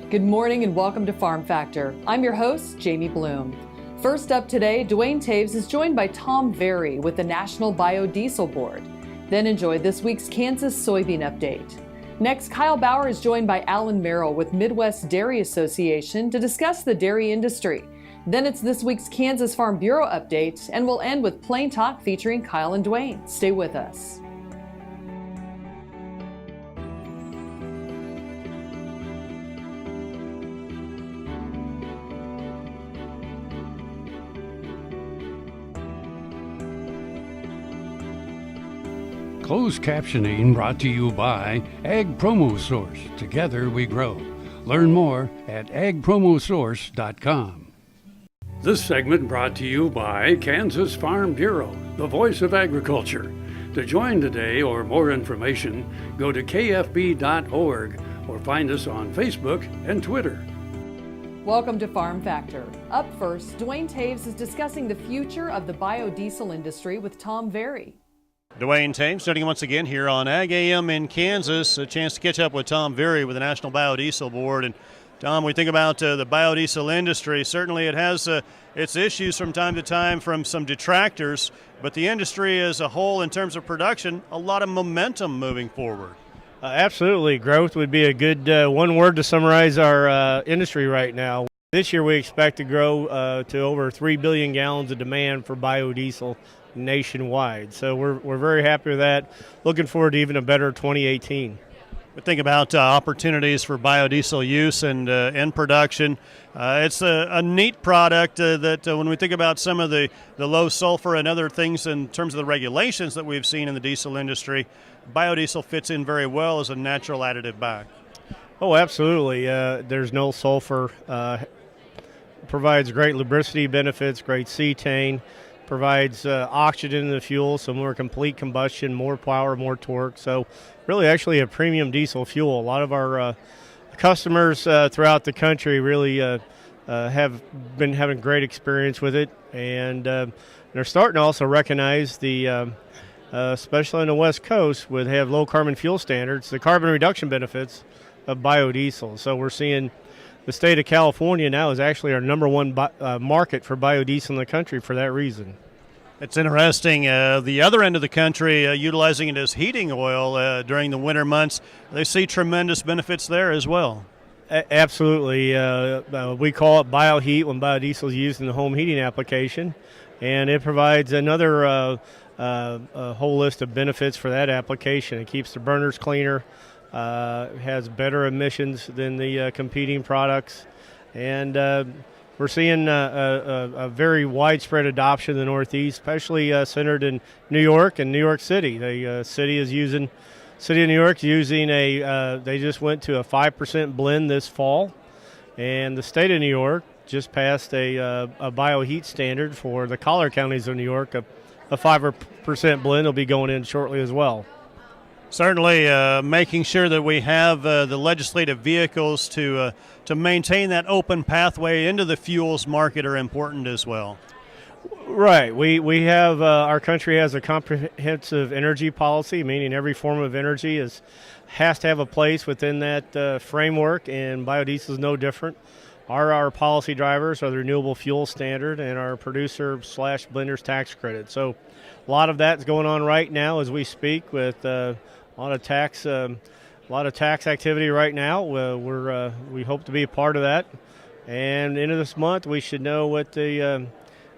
Good morning and welcome to Farm Factor. I'm your host, Jamie Bloom. First up today, Duane Toews is joined by Tom Verry with the National Biodiesel Board. Then enjoy this week's Kansas Soybean update. Next, Kyle Bauer is joined by Allen Merrill with Midwest Dairy Assocation to discuss the dairy industry. Then it's this week's Kansas Farm Bureau update, and we'll end with Plain Talk featuring Kyle and Duane. Stay with us. Closed captioning brought to you by Ag Promo Source. Together we grow. Learn more at agpromosource.com. This segment brought to you by Kansas Farm Bureau, the voice of agriculture. To join today or more information, go to kfb.org or find us on Facebook and Twitter. Welcome to Farm Factor. Up first, Duane Toews is discussing the future of the biodiesel industry with Tom Verry. Duane Toews starting once again here on Ag AM in Kansas. A chance to catch up with Tom Verry with the National Biodiesel Board. And Tom, we think about the biodiesel industry. Certainly it has its issues from time to time from some detractors, but the industry as a whole in terms of production, a lot of momentum moving forward. Absolutely. Growth would be a good one word to summarize our industry right now. This year we expect to grow to over 3 billion gallons of demand for biodiesel nationwide. So we're very happy with that. Looking forward to even a better 2018. We think about opportunities for biodiesel use and production. It's a neat product that when we think about some of the low sulfur and other things in terms of the regulations that we've seen in the diesel industry, biodiesel fits in very well as a natural additive back. Oh, absolutely. There's no sulfur. Provides great lubricity benefits, great cetane. Provides oxygen in the fuel, so more complete combustion, more power, more torque. So really actually a premium diesel fuel. A lot of our customers throughout the country really have been having great experience with it. And they're starting to also recognize the, especially on the West Coast, where they have low carbon fuel standards, the carbon reduction benefits of biodiesel. So we're seeing the state of California now is actually our number one market for biodiesel in the country for that reason. It's interesting. The other end of the country, utilizing it as heating oil during the winter months, they see tremendous benefits there as well. Absolutely. We call it bioheat when biodiesel is used in the home heating application, and it provides another a whole list of benefits for that application. It keeps the burners cleaner. Has better emissions than the competing products, and we're seeing a very widespread adoption in the Northeast, especially centered in New York and New York City. The city of New York using they just went to a 5% blend this fall, and the state of New York just passed a bioheat standard for the collar counties of New York. A 5% blend will be going in shortly as well. Certainly making sure that we have the legislative vehicles to maintain that open pathway into the fuels market are important as well. Right. We have our country has a comprehensive energy policy, meaning every form of energy has to have a place within that framework, and biodiesel is no different. Our policy drivers are the renewable fuel standard and our producer/blenders tax credit. So a lot of that's going on right now as we speak with a lot of tax activity right now. We hope to be a part of that. And end of this month, we should know what the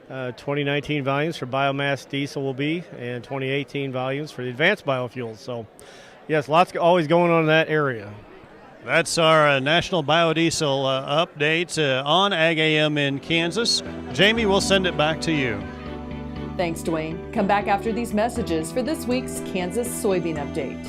2019 volumes for biomass diesel will be, and 2018 volumes for the advanced biofuels. So, yes, lots always going on in that area. That's our National Biodiesel update on Ag AM in Kansas. Jamie, we'll send it back to you. Thanks, Duane. Come back after these messages for this week's Kansas Soybean update.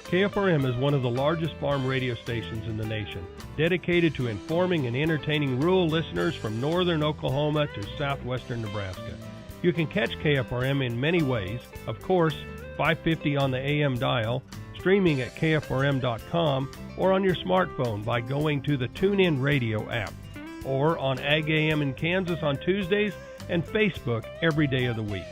KFRM is one of the largest farm radio stations in the nation, dedicated to informing and entertaining rural listeners from northern Oklahoma to southwestern Nebraska. You can catch KFRM in many ways. Of course, 550 on the AM dial, streaming at kfrm.com, or on your smartphone by going to the TuneIn Radio app, or on Ag AM in Kansas on Tuesdays and Facebook every day of the week.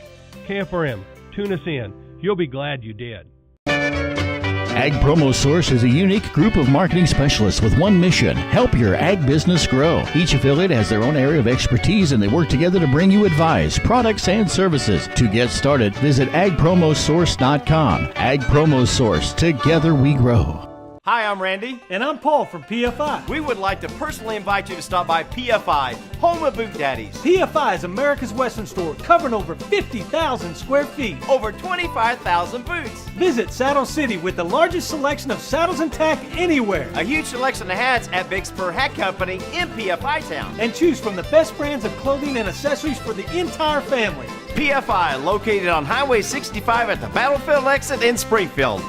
KFRM, tune us in. You'll be glad you did. Ag Promo Source is a unique group of marketing specialists with one mission: help your ag business grow. Each affiliate has their own area of expertise, and they work together to bring you advice, products, and services. To get started, visit agpromosource.com. Ag Promo Source. Together we grow. Hi, I'm Randy. And I'm Paul from PFI. We would like to personally invite you to stop by PFI, home of Boot Daddies. PFI is America's Western store, covering over 50,000 square feet. Over 25,000 boots. Visit Saddle City with the largest selection of saddles and tack anywhere. A huge selection of hats at Big Spur Hat Company in PFI Town. And choose from the best brands of clothing and accessories for the entire family. PFI, located on Highway 65 at the Battlefield exit in Springfield.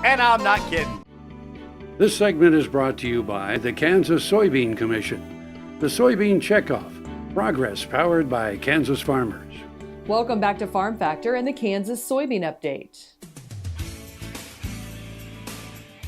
And I'm not kidding. This segment is brought to you by the Kansas Soybean Commission, the Soybean Checkoff, progress powered by Kansas farmers. Welcome back to Farm Factor and the Kansas Soybean Update.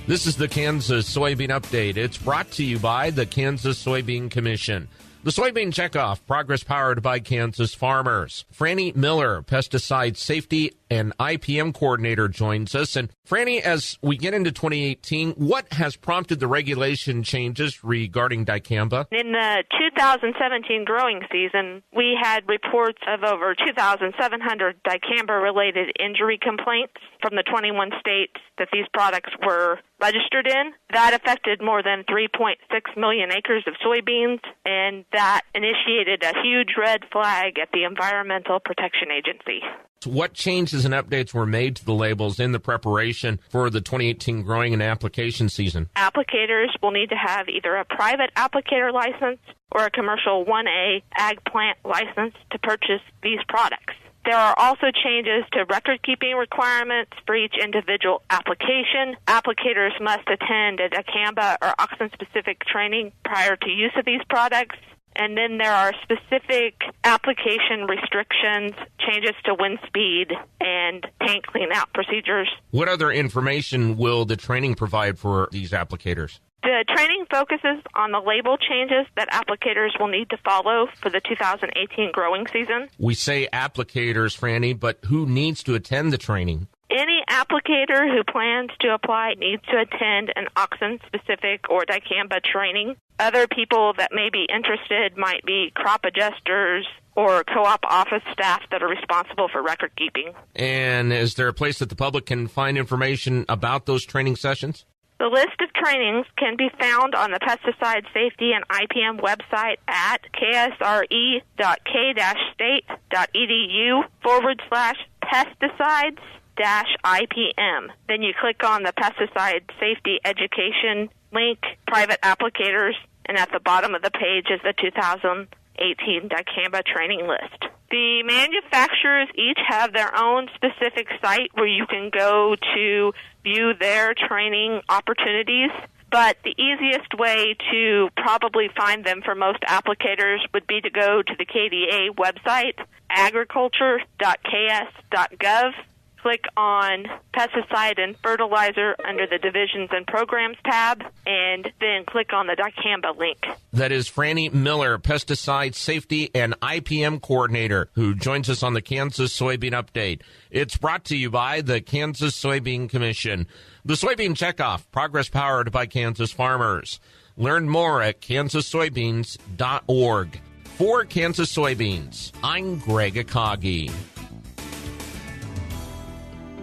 This is the Kansas Soybean Update. It's brought to you by the Kansas Soybean Commission. The Soybean Checkoff, progress powered by Kansas farmers. Franny Miller, pesticide safety and IPM coordinator, joins us. And Franny, as we get into 2018, what has prompted the regulation changes regarding dicamba? In the 2017 growing season, we had reports of over 2,700 dicamba-related injury complaints from the 21 states that these products were registered in. That affected more than 3.6 million acres of soybeans, and that initiated a huge red flag at the Environmental Protection Agency. What changes and updates were made to the labels in the preparation for the 2018 growing and application season? Applicators will need to have either a private applicator license or a commercial 1A ag plant license to purchase these products. There are also changes to record-keeping requirements for each individual application. Applicators must attend a dicamba or auxin-specific training prior to use of these products. And then there are specific application restrictions, changes to wind speed, and tank clean-out procedures. What other information will the training provide for these applicators? The training focuses on the label changes that applicators will need to follow for the 2018 growing season. We say applicators, Franny, but who needs to attend the training? Any applicator who plans to apply needs to attend an auxin-specific or dicamba training. Other people that may be interested might be crop adjusters or co-op office staff that are responsible for record keeping. And is there a place that the public can find information about those training sessions? The list of trainings can be found on the Pesticide Safety and IPM website at ksre.k-state.edu/pesticides-IPM. Then you click on the Pesticide Safety Education link, Private Applicators, and at the bottom of the page is the 2018 dicamba training list. The manufacturers each have their own specific site where you can go to view their training opportunities, but the easiest way to probably find them for most applicators would be to go to the KDA website, agriculture.ks.gov. Click on pesticide and fertilizer under the divisions and programs tab, and then click on the dicamba link. That is Franny Miller, pesticide safety and IPM coordinator, who joins us on the Kansas Soybean Update. It's brought to you by the Kansas Soybean Commission. The Soybean Checkoff, progress powered by Kansas farmers. Learn more at kansassoybeans.org. For Kansas Soybeans, I'm Greg Akagi.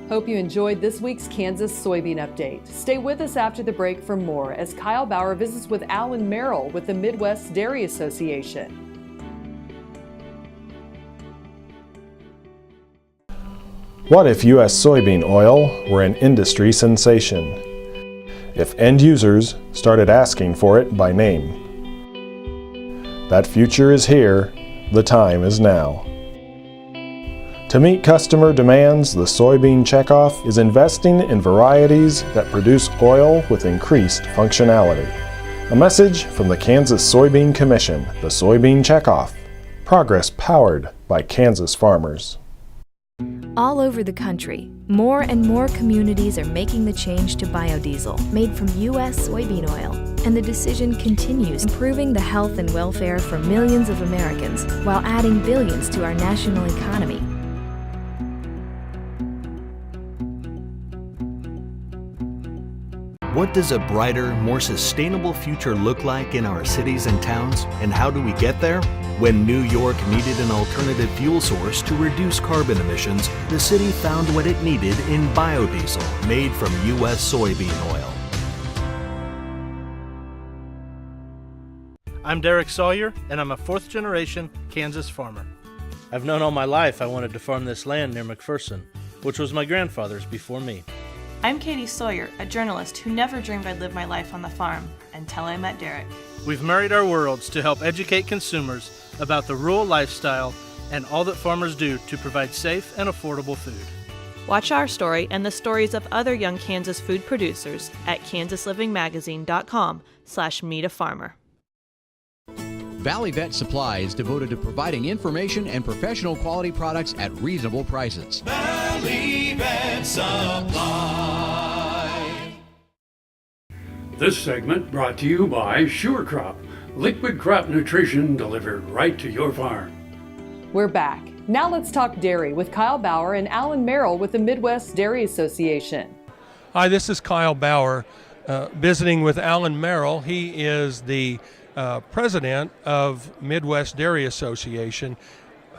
Hope you enjoyed this week's Kansas Soybean Update. Stay with us after the break for more as Kyle Bauer visits with Allen Merrill with the Midwest Dairy Association. What if U.S. soybean oil were an industry sensation? If end users started asking for it by name? That future is here. The time is now. To meet customer demands, the Soybean Checkoff is investing in varieties that produce oil with increased functionality. A message from the Kansas Soybean Commission, the Soybean Checkoff. Progress powered by Kansas farmers. All over the country, more and more communities are making the change to biodiesel made from U.S. soybean oil. And the decision continues, improving the health and welfare for millions of Americans while adding billions to our national economy. What does a brighter, more sustainable future look like in our cities and towns, and how do we get there? When New York needed an alternative fuel source to reduce carbon emissions, the city found what it needed in biodiesel made from U.S. soybean oil. I'm Derek Sawyer, and I'm a fourth-generation Kansas farmer. I've known all my life I wanted to farm this land near McPherson, which was my grandfather's before me. I'm Katie Sawyer, a journalist who never dreamed I'd live my life on the farm until I met Derek. We've married our worlds to help educate consumers about the rural lifestyle and all that farmers do to provide safe and affordable food. Watch our story and the stories of other young Kansas food producers at kansaslivingmagazine.com/meetafarmer. Valley Vet Supply is devoted to providing information and professional quality products at reasonable prices. Valley Vet Supply. This segment brought to you by Sure Crop, liquid crop nutrition delivered right to your farm. We're back. Now let's talk dairy with Kyle Bauer and Allen Merrill with the Midwest Dairy Association. Hi, this is Kyle Bauer visiting with Allen Merrill. He is the president of Midwest Dairy Association.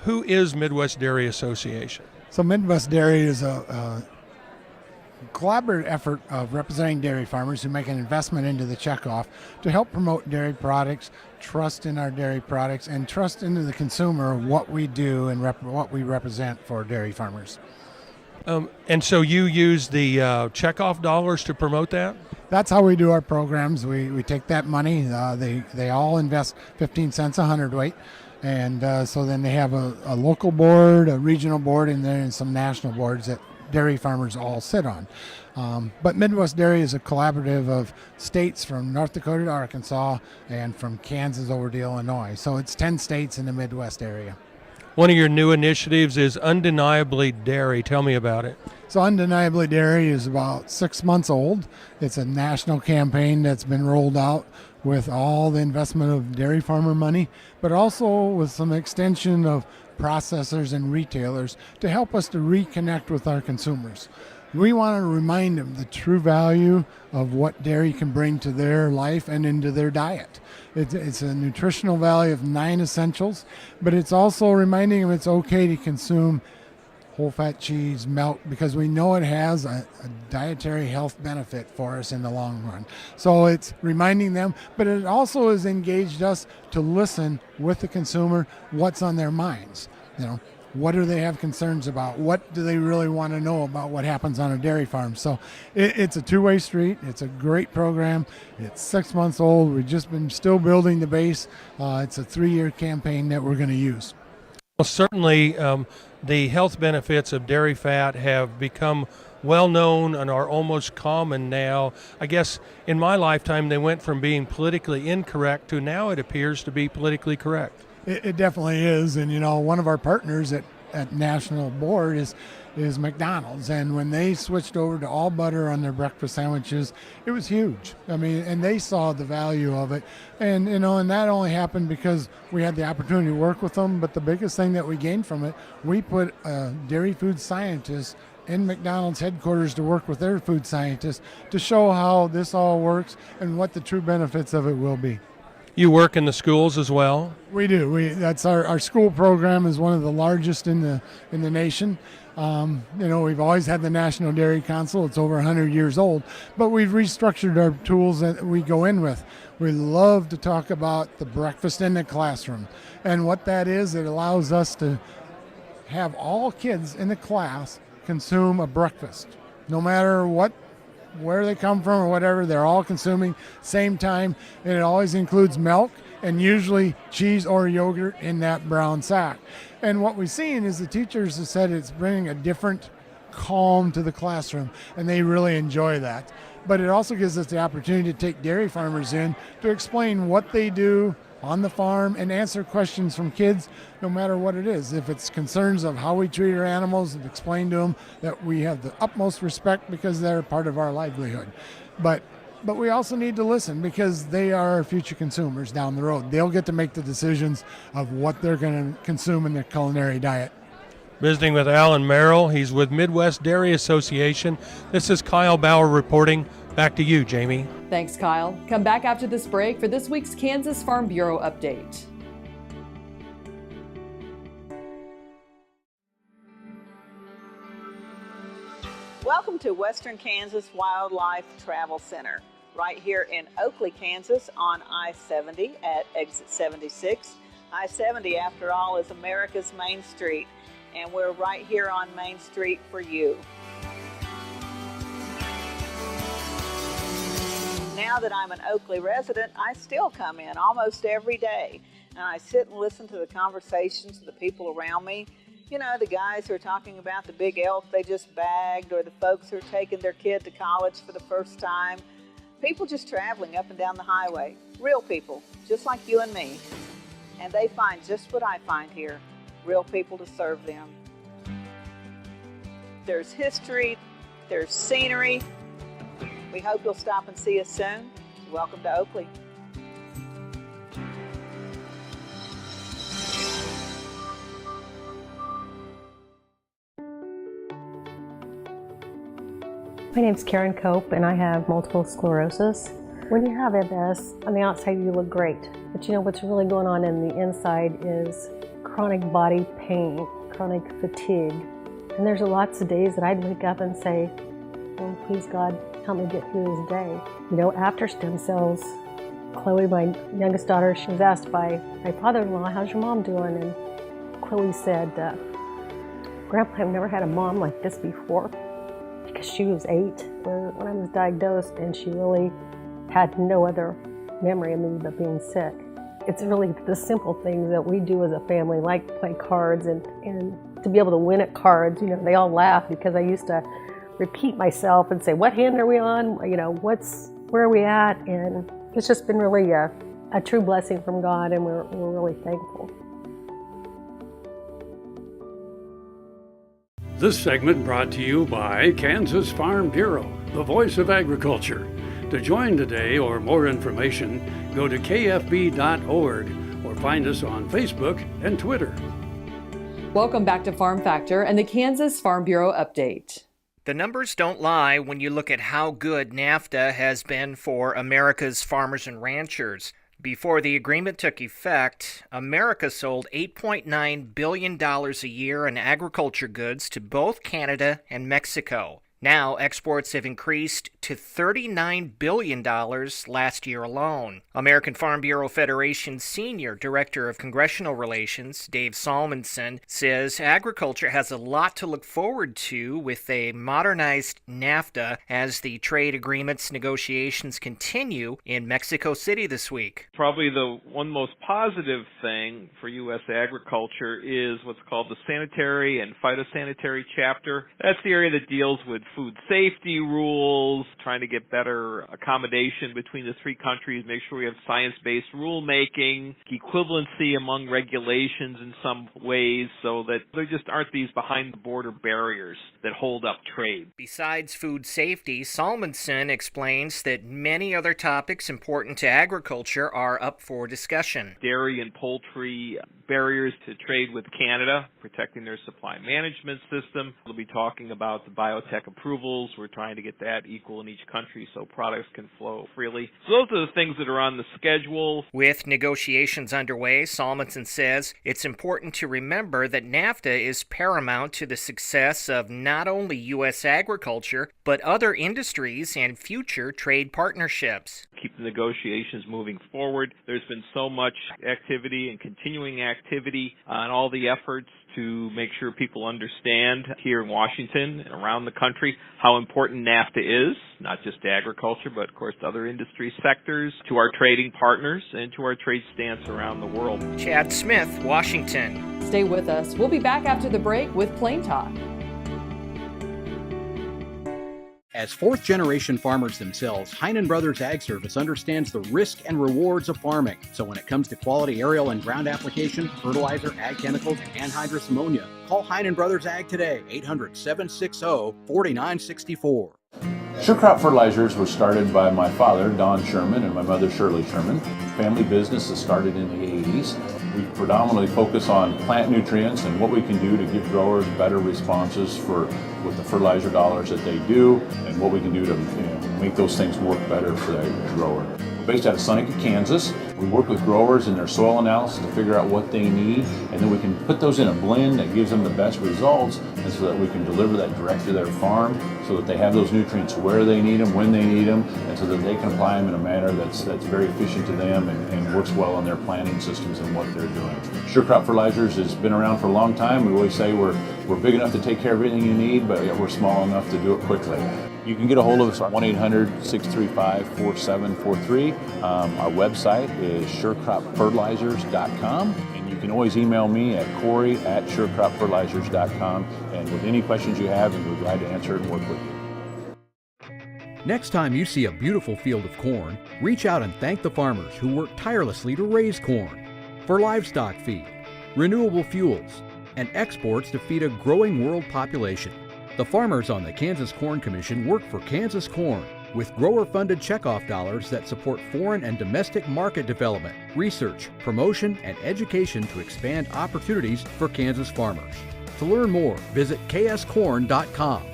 Who is Midwest Dairy Association? So Midwest Dairy is a collaborative effort of representing dairy farmers who make an investment into the checkoff to help promote dairy products, trust in our dairy products, and trust into the consumer what we do and what we represent for dairy farmers. And so you use the checkoff dollars to promote that? That's how we do our programs. We take that money. They all invest 15 cents a hundredweight. And so then they have a local board, a regional board, and then some national boards that dairy farmers all sit on. But Midwest Dairy is a collaborative of states from North Dakota to Arkansas and from Kansas over to Illinois. So it's 10 states in the Midwest area. One of your new initiatives is Undeniably Dairy. Tell me about it. So Undeniably Dairy is about 6 months old. It's a national campaign that's been rolled out with all the investment of dairy farmer money, but also with some extension of processors and retailers to help us to reconnect with our consumers. We want to remind them the true value of what dairy can bring to their life and into their diet. It's a nutritional value of 9 essentials, but it's also reminding them it's okay to consume whole fat cheese, milk, because we know it has a dietary health benefit for us in the long run. So it's reminding them, but it also has engaged us to listen with the consumer what's on their minds. You know, what do they have concerns about? What do they really want to know about what happens on a dairy farm? So it's a two-way street. It's a great program. It's 6 months old. We've just been still building the base. It's a 3-year campaign that we're going to use. Well, certainly the health benefits of dairy fat have become well known and are almost common now. I guess in my lifetime they went from being politically incorrect to now it appears to be politically correct. It definitely is, and you know, one of our partners at National Board is McDonald's, and when they switched over to all butter on their breakfast sandwiches, it was huge. I mean, and they saw the value of it, and you know, and that only happened because we had the opportunity to work with them. But the biggest thing that we gained from it, we put a dairy food scientist in McDonald's headquarters to work with their food scientists to show how this all works and what the true benefits of it will be. You work in the schools as well? We do. That's our school program is one of the largest in the nation. You know, we've always had the National Dairy Council. It's over 100 years old, but we've restructured our tools that we go in with. We love to talk about the breakfast in the classroom, and what that is, it allows us to have all kids in the class consume a breakfast, no matter where they come from or whatever. They're all consuming same time, and it always includes milk and usually cheese or yogurt in that brown sack. And what we've seen is the teachers have said it's bringing a different calm to the classroom, and they really enjoy that. But it also gives us the opportunity to take dairy farmers in to explain what they do on the farm and answer questions from kids, no matter what it is. If it's concerns of how we treat our animals, and explain to them that we have the utmost respect because they're part of our livelihood. But we also need to listen because they are our future consumers down the road. They'll get to make the decisions of what they're going to consume in their culinary diet. Visiting with Allen Merrill. He's with Midwest Dairy Association. This is Kyle Bauer reporting Back to you, Jamie. Thanks, Kyle. Come back after this break for this week's Kansas Farm Bureau update. Welcome to Western Kansas Wildlife Travel Center, right here in Oakley, Kansas on I-70 at exit 76. I-70, after all, is America's Main Street, and we're right here on Main Street for you. Now that I'm an Oakley resident, I still come in almost every day, and I sit and listen to the conversations of the people around me. You know, the guys who are talking about the big elk they just bagged, or the folks who are taking their kid to college for the first time. People just traveling up and down the highway. Real people, just like you and me. And they find just what I find here, real people to serve them. There's history, there's scenery. We hope you'll stop and see us soon. Welcome to Oakley. My name's Karen Cope, and I have multiple sclerosis. When you have MS, on the outside you look great, but you know what's really going on in the inside is chronic body pain, chronic fatigue. And there's lots of days that I'd wake up and say, oh, please God, help me get through this day. You know, after stem cells, Chloe, my youngest daughter, she was asked by my father-in-law, how's your mom doing? And Chloe said, Grandpa, I've never had a mom like this before. Because she was 8 when I was diagnosed, and she really had no other memory of me but being sick. It's really the simple things that we do as a family, like play cards, and to be able to win at cards. You know, they all laugh because I used to repeat myself and say, what hand are we on? You know, where are we at? And it's just been really a true blessing from God, and we're really thankful. This segment brought to you by Kansas Farm Bureau, the voice of agriculture. To join today or more information, go to kfb.org or find us on Facebook and Twitter. Welcome back to Farm Factor and the Kansas Farm Bureau update. The numbers don't lie when you look at how good NAFTA has been for America's farmers and ranchers. Before the agreement took effect, America sold $8.9 billion a year in agriculture goods to both Canada and Mexico. Now, exports have increased to $39 billion last year alone. American Farm Bureau Federation's Senior Director of Congressional Relations, Dave Salmonson, says agriculture has a lot to look forward to with a modernized NAFTA as the trade agreements negotiations continue in Mexico City this week. Probably the one most positive thing for U.S. agriculture is what's called the sanitary and phytosanitary chapter. That's the area that deals with food safety rules, trying to get better accommodation between the three countries, make sure we have science-based rulemaking, equivalency among regulations in some ways, so that there just aren't these behind-the-border barriers that hold up trade. Besides food safety, Salmonson explains that many other topics important to agriculture are up for discussion. Dairy and poultry barriers to trade with Canada, protecting their supply management system. We'll be talking about the biotech approvals. We're trying to get that equal in each country so products can flow freely. So those are the things that are on the schedule. With negotiations underway, Salmonson says it's important to remember that NAFTA is paramount to the success of not only U.S. agriculture, but other industries and future trade partnerships. Keep the negotiations moving forward. There's been so much activity and continuing activity on all the efforts to make sure people understand here in Washington and around the country how important NAFTA is, not just to agriculture, but of course to other industry sectors, to our trading partners, and to our trade stance around the world. Chad Smith, Washington. Stay with us. We'll be back after the break with Plain Talk. As fourth-generation farmers themselves, Heinen Brothers Ag Service understands the risk and rewards of farming. So when it comes to quality aerial and ground application, fertilizer, ag chemicals, and anhydrous ammonia, call Heinen Brothers Ag today, 800-760-4964. SureCrop Fertilizers was started by my father, Don Sherman, and my mother, Shirley Sherman. Family business that started in the 80s. We predominantly focus on plant nutrients and what we can do to give growers better responses with the fertilizer dollars that they do, and what we can do to make those things work better for the grower. We're based out of Seneca, Kansas. We work with growers in their soil analysis to figure out what they need, and then we can put those in a blend that gives them the best results, and so that we can deliver that direct to their farm so that they have those nutrients where they need them, when they need them, and so that they can apply them in a manner that's very efficient to them and works well on their planting systems and what they're doing. Sure Crop Fertilizers has been around for a long time. We always say we're big enough to take care of everything you need, but we're small enough to do it quickly. You can get a hold of us at 1-800-635-4743. Our website is surecropfertilizers.com, and you can always email me at Corey@surecropfertilizers.com, and with any questions you have, we'll be glad to answer it and work with you. Next time you see a beautiful field of corn, reach out and thank the farmers who work tirelessly to raise corn for livestock feed, renewable fuels, and exports to feed a growing world population. The farmers on the Kansas Corn Commission work for Kansas Corn with grower-funded checkoff dollars that support foreign and domestic market development, research, promotion, and education to expand opportunities for Kansas farmers. To learn more, visit kscorn.com.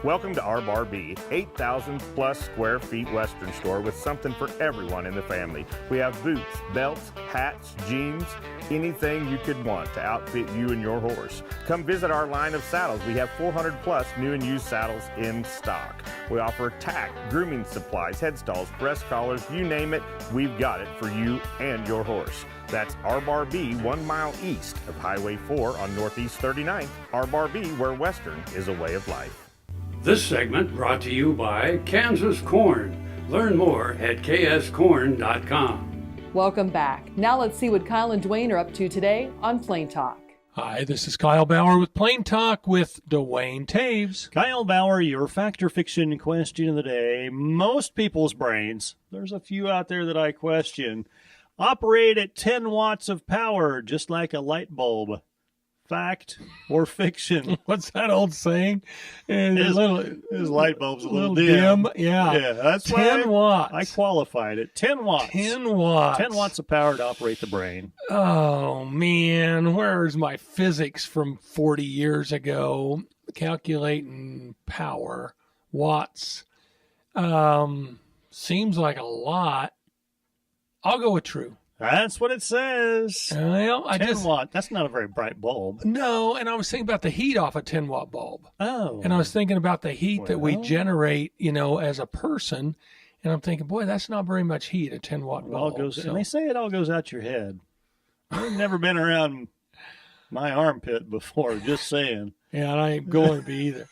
Welcome to our Bar B, 8,000 plus square feet Western store with something for everyone in the family. We have boots, belts, hats, jeans, anything you could want to outfit you and your horse. Come visit our line of saddles. We have 400 plus new and used saddles in stock. We offer tack, grooming supplies, headstalls, breast collars, you name it, we've got it for you and your horse. That's our Bar B, 1 mile east of Highway 4 on Northeast 39th. Our Bar B, where Western is a way of life. This segment brought to you by Kansas Corn. Learn more at kscorn.com. Welcome back. Now let's see what Kyle and Duane are up to today on Plain Talk. Hi, this is Kyle Bauer with Plain Talk with Duane Toews. Kyle Bauer, your fact or fiction question of the day. Most people's brains, there's a few out there that I question, operate at 10 watts of power, just like a light bulb. Fact or fiction? What's that old saying? His light bulb's a little dim. Yeah, that's 10 watts. I qualified it. 10 watts. 10 watts. 10 watts of power to operate the brain. Oh, man. Where's my physics from 40 years ago? Calculating power. Watts. Seems like a lot. I'll go with true. That's what it says. Well, 10 watt. That's not a very bright bulb. No, and I was thinking about the heat off a 10-watt bulb. Oh. And I was thinking about the heat that we generate, as a person. And I'm thinking, boy, that's not very much heat, a 10-watt bulb. And they say it all goes out your head. I've never been around my armpit before, just saying. Yeah, and I ain't going to be either.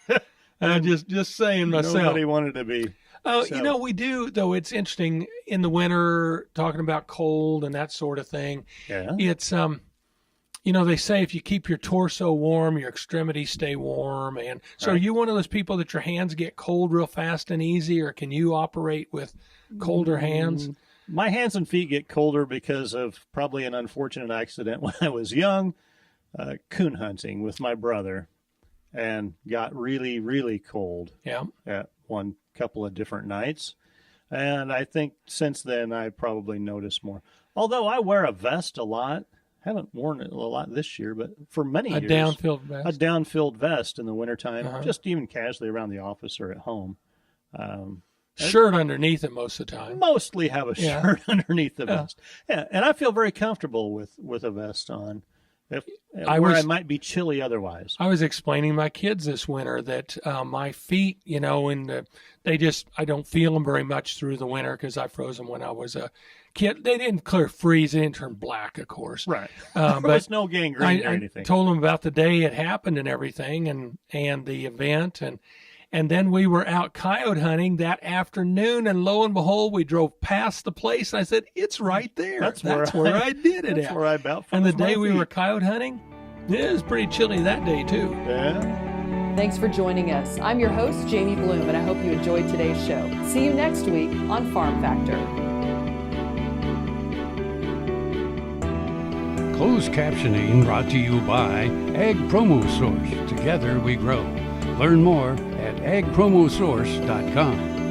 I'm just saying myself. Nobody wanted to be. Oh, we do, though. It's interesting in the winter, talking about cold and that sort of thing. Yeah. It's, they say if you keep your torso warm, your extremities stay warm. And so Are you one of those people that your hands get cold real fast and easy, or can you operate with colder hands? My hands and feet get colder because of probably an unfortunate accident when I was young, coon hunting with my brother, and got really, really cold. Yeah. At one couple of different nights, and I think since then I probably noticed more. Although I wear a vest a lot, haven't worn it a lot this year, but for many years, a down-filled vest in the wintertime, just even casually around the office or at home. Shirt underneath it most of the time. Mostly have a shirt underneath the vest. Yeah, and I feel very comfortable with a vest on. I might be chilly otherwise. I was explaining to my kids this winter that my feet, I don't feel them very much through the winter because I froze them when I was a kid. They didn't freeze. They didn't turn black, of course. Right. But there's no gangrene or anything. I told them about the day it happened and everything and the event. And then we were out coyote hunting that afternoon, and lo and behold, we drove past the place. And I said, "It's right there. That's where I did it." That's where I about. And the day we were coyote hunting, it was pretty chilly that day too. Yeah. Thanks for joining us. I'm your host, Jamie Bloom, and I hope you enjoyed today's show. See you next week on Farm Factor. Closed captioning brought to you by Ag Promo Source. Together we grow. Learn more at agpromosource.com.